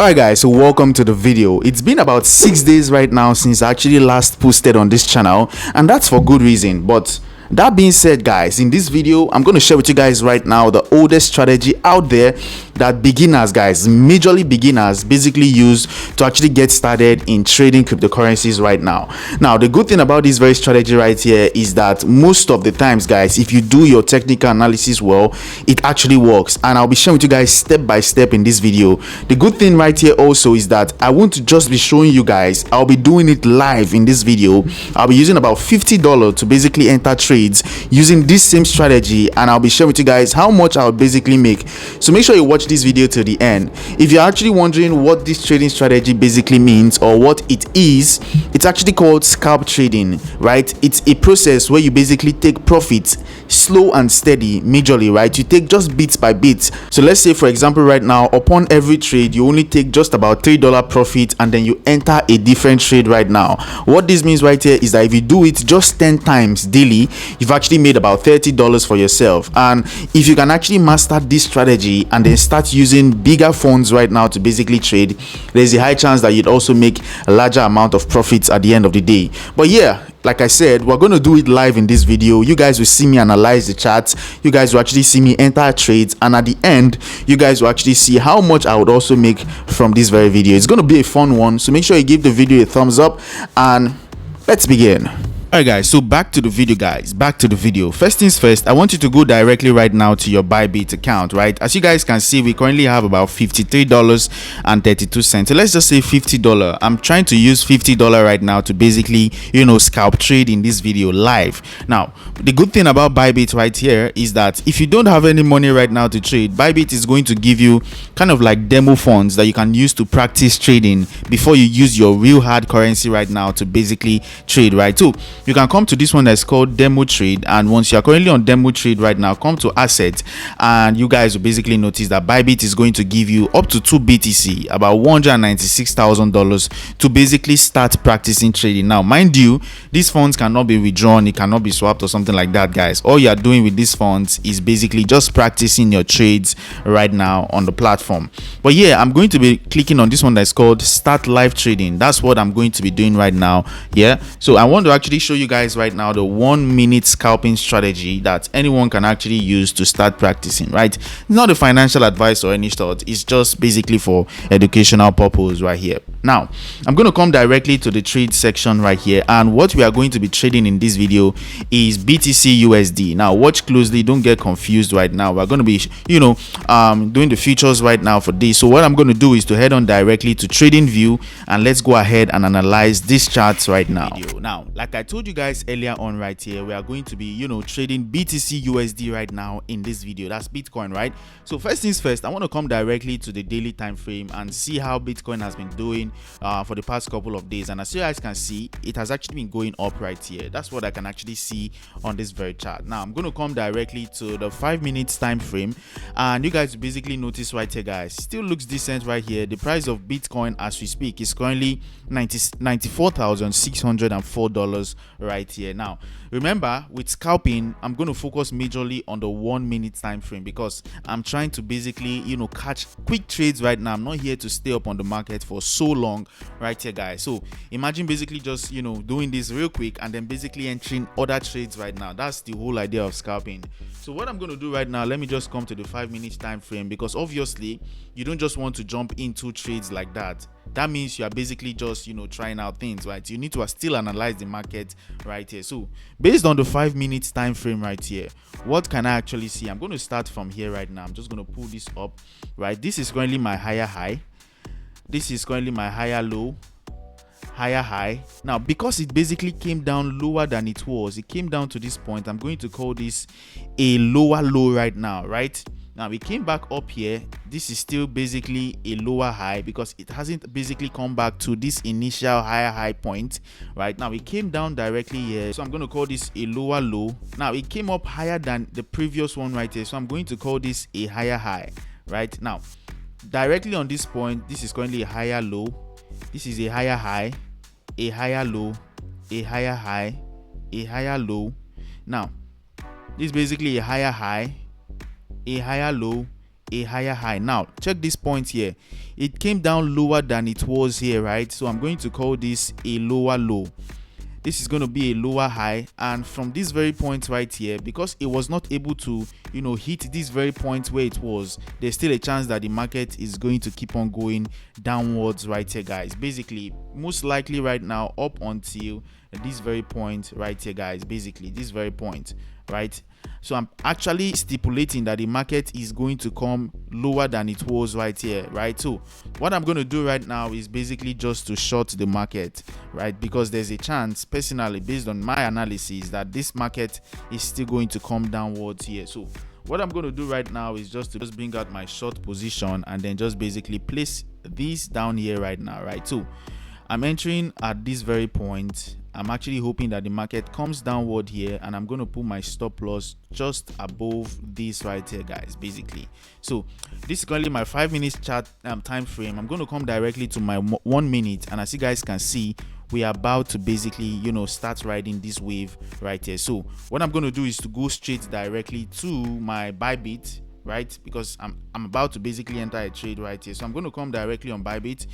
Alright guys, so welcome to the video. It's been about 6 days right now since I actually last posted on this channel, and that's for good reason. But that being said guys, in this video I'm going to share with you guys right now the oldest strategy out there that beginners, guys, majorly beginners, basically use to actually get started in trading cryptocurrencies right now. Now the good thing about this very strategy right here is that most of the times, guys, if you do your technical analysis well, it actually works, and I'll be sharing with you guys step by step in this video. The good thing right here also is that I won't just be showing you guys, I'll be doing it live in this video. I'll be using about $50 to basically enter trades using this same strategy, and I'll be sharing with you guys how much I'll basically make. So make sure you watch this video till the end. If you're actually wondering what this trading strategy basically means or what it is, it's actually called scalp trading, right? It's a process where you basically take profits slow and steady, majorly, right? You take just bits by bits. So let's say, for example, right now, upon every trade you only take just about $3 profit, and then you enter a different trade right now. What this means right here is that if you do it just 10 times daily, you've actually made about $30 for yourself. And if you can actually master this strategy and then start using bigger funds right now to basically trade, there's a high chance that you'd also make a larger amount of profits at the end of the day. But yeah, like I said, we're going to do it live in this video. You guys will see me analyze the charts, you guys will actually see me enter trades, and at the end you guys will actually see how much I would also make from this very video. It's going to be a fun one, so make sure you give the video a thumbs up, and let's begin. Alright guys, so back to the video, guys. Back to the video. First things first, I want you to go directly right now to your Bybit account, right? As you guys can see, we currently have about $53.32. So let's just say $50. I'm trying to use $50 right now to basically, scalp trade in this video live. Now, the good thing about Bybit right here is that if you don't have any money right now to trade, Bybit is going to give you kind of like demo funds that you can use to practice trading before you use your real hard currency right now to basically trade, right? So you can come to this one that's called demo trade, and once you are currently on demo trade right now, come to asset, and you guys will basically notice that Bybit is going to give you up to 2 BTC, about $196,000, to basically start practicing trading. Now mind you, these funds cannot be withdrawn, it cannot be swapped or something like that, guys. All you are doing with these funds is basically just practicing your trades right now on the platform. But yeah, I'm going to be clicking on this one that's called start live trading. That's what I'm going to be doing right now. Yeah, so I want to actually show you guys right now the 1-minute scalping strategy that anyone can actually use to start practicing, right? It's not a financial advice or any sort, it's just basically for educational purpose right here. Now I'm going to come directly to the trade section right here, and what we are going to be trading in this video is BTC USD. Now watch closely, don't get confused right now. We're going to be doing the futures right now for this. So what I'm going to do is to head on directly to trading view, and let's go ahead and analyze these charts right now. Now, like I told you guys earlier on right here, we are going to be trading BTC USD right now in this video. That's Bitcoin, right? So first things first, I want to come directly to the daily time frame and see how Bitcoin has been doing for the past couple of days. And as you guys can see, it has actually been going up right here. That's what I can actually see on this very chart. Now I'm going to come directly to the 5 minutes time frame, and you guys basically notice right here, guys, still looks decent right here. The price of Bitcoin as we speak is currently $94,604 right here. Now remember, with scalping, I'm going to focus majorly on the 1 minute time frame because I'm trying to basically catch quick trades right now. I'm not here to stay up on the market for so long right here, guys. So imagine basically just doing this real quick and then basically entering other trades right now. That's the whole idea of scalping. So what I'm going to do right now, let me just come to the 5 minutes time frame, because obviously you don't just want to jump into trades like that. That means you are basically just trying out things, right? You need to still analyze the market right here. So based on the 5 minutes time frame right here, what can I actually see? I'm going to start from here right now. I'm just going to pull this up, right? This is currently my higher high, this is currently my higher low, higher high. Now because it basically came down lower than it was, it came down to this point, I'm going to call this a lower low right now, right? Now we came back up here, this is still basically a lower high because it hasn't basically come back to this initial higher high point. Right now we came down directly here, so I'm going to call this a lower low. Now it came up higher than the previous one right here, so I'm going to call this a higher high. Right now directly on this point, this is currently a higher low, this is a higher high, a higher low, a higher high, a higher low. Now this is basically a higher high, a higher low, a higher high. Now check this point here, it came down lower than it was here, right? So I'm going to call this a lower low. This is going to be a lower high, and from this very point right here, because it was not able to hit this very point where it was, there's still a chance that the market is going to keep on going downwards right here, guys. Basically, most likely right now up until this very point right here, guys. Basically this very point, right? So I'm actually stipulating that the market is going to come lower than it was right here, right? So what I'm going to do right now is basically just to short the market, right? Because there's a chance, personally, based on my analysis, that this market is still going to come downwards here. So what I'm going to do right now is just bring out my short position and then just basically place this down here right now, right? So I'm entering at this very point. I'm actually hoping that the market comes downward here, and I'm going to put my stop loss just above this right here, guys. Basically, so this is currently my 5 minutes chart time frame. I'm going to come directly to my 1 minute, and as you guys can see, we are about to basically start riding this wave right here. So what I'm going to do is to go straight directly to my Bybit, right? Because I'm about to basically enter a trade right here. So I'm going to come directly on Bybit.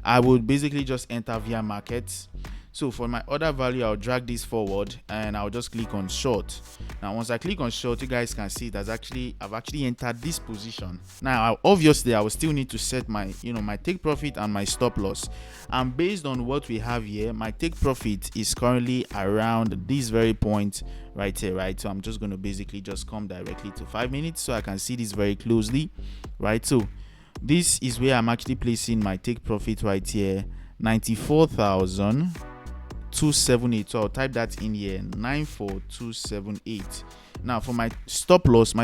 I would basically just enter via markets. So for my order value, I'll drag this forward and I'll just click on short. Now once I click on short, you guys can see that I've actually entered this position. Now obviously I will still need to set my my take profit and my stop loss, and based on what we have here, my take profit is currently around this very point right here, right? So I'm just going to basically just come directly to 5 minutes so I can see this very closely, right? So this is where I'm actually placing my take profit right here, 94,278. So I'll type that in here, 94278. Now for my stop loss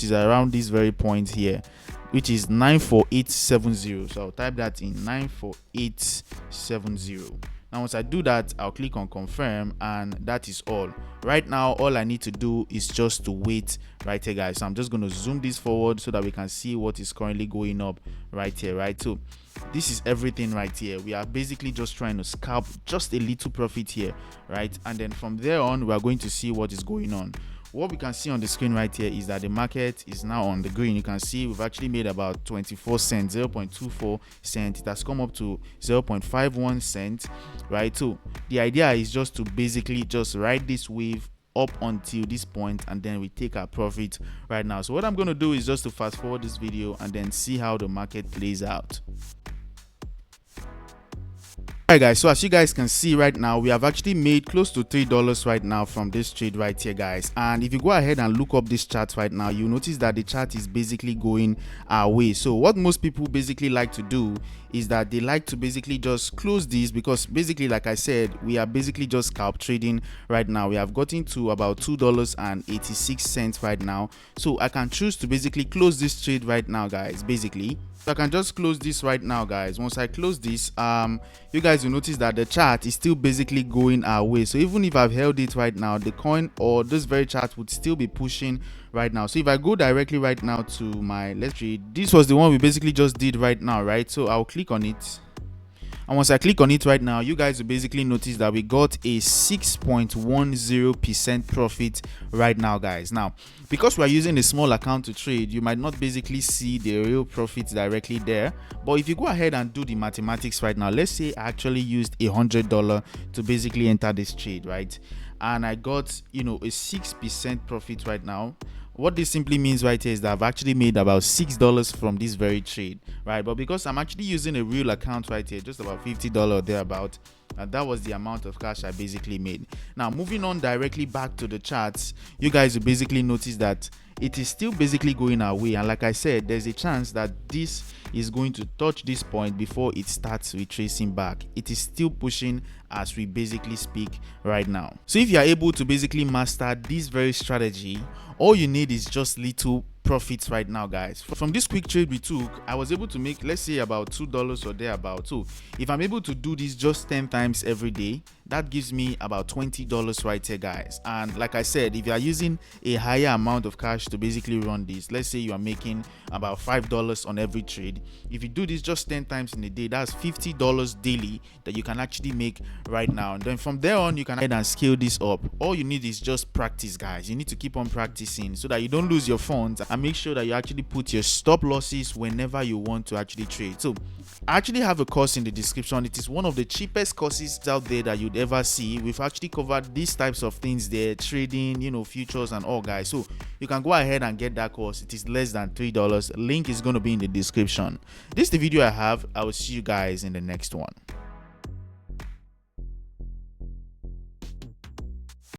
is around this very point here, which is 94870. So I'll type that in, 94870. Now once I do that, I'll click on confirm, and that is all. Right now all I need to do is just to wait right here, guys. So I'm just going to zoom this forward so that we can see what is currently going up right here, right? So this is everything right here. We are basically just trying to scalp just a little profit here, right? And then from there on, we are going to see what is going on. What we can see on the screen right here is that the market is now on the green. You can see we've actually made about 24 cents, 0.24 cent. It has come up to 0.51 cent, right? So the idea is just to basically just ride this wave up until this point, and then we take our profit right now. So what I'm going to do is just to fast forward this video and then see how the market plays out. Alright guys, so as you guys can see right now, we have actually made close to $3 right now from this trade right here, guys. And if you go ahead and look up this chart right now, you notice that the chart is basically going our way. So what most people basically like to do is that they like to basically just close these, because basically, like I said, we are basically just scalp trading right now. We have gotten to about $2.86 right now. So I can choose to basically close this trade right now, guys. Basically, so I can just close this right now, guys. Once I close this, you guys will notice that the chart is still basically going our way. So even if I've held it right now, the coin or this very chart would still be pushing right now. So if I go directly right now to my let's trade, this was the one we basically just did right now, right? So I'll click on it. And once I click on it right now, you guys will basically notice that we got a 6.10% profit right now, guys. Now, because we're using a small account to trade, you might not basically see the real profits directly there. But if you go ahead and do the mathematics right now, let's say I actually used $100 to basically enter this trade, right? And I got, a 6% profit right now. What this simply means right here is that I've actually made about $6 from this very trade, right? But because I'm actually using a real account right here, just about $50 thereabout, and that was the amount of cash I basically made. Now moving on directly back to the charts, you guys will basically notice that it is still basically going our way, and like I said, there's a chance that this is going to touch this point before it starts retracing back. It is still pushing as we basically speak right now. So if you are able to basically master this very strategy, all you need is just little profits right now, guys. From this quick trade we took, I was able to make, let's say, about $2 or thereabout. So if I'm able to do this just 10 times every day, that gives me about $20 right here, guys. And like I said, if you are using a higher amount of cash to basically run this, let's say you are making about $5 on every trade, if you do this just 10 times in a day, that's $50 daily that you can actually make right now. And then from there on, you can head and scale this up. All you need is just practice, guys. You need to keep on practicing so that you don't lose your funds, and make sure that you actually put your stop losses whenever you want to actually trade. So I actually have a course in the description. It is one of the cheapest courses out there that you'd ever see. We've actually covered these types of things there, trading, futures and all, guys. So you can go ahead and get that course. It is less than $3. Link is going to be in the description. This is the video I have. I will see you guys in the next one.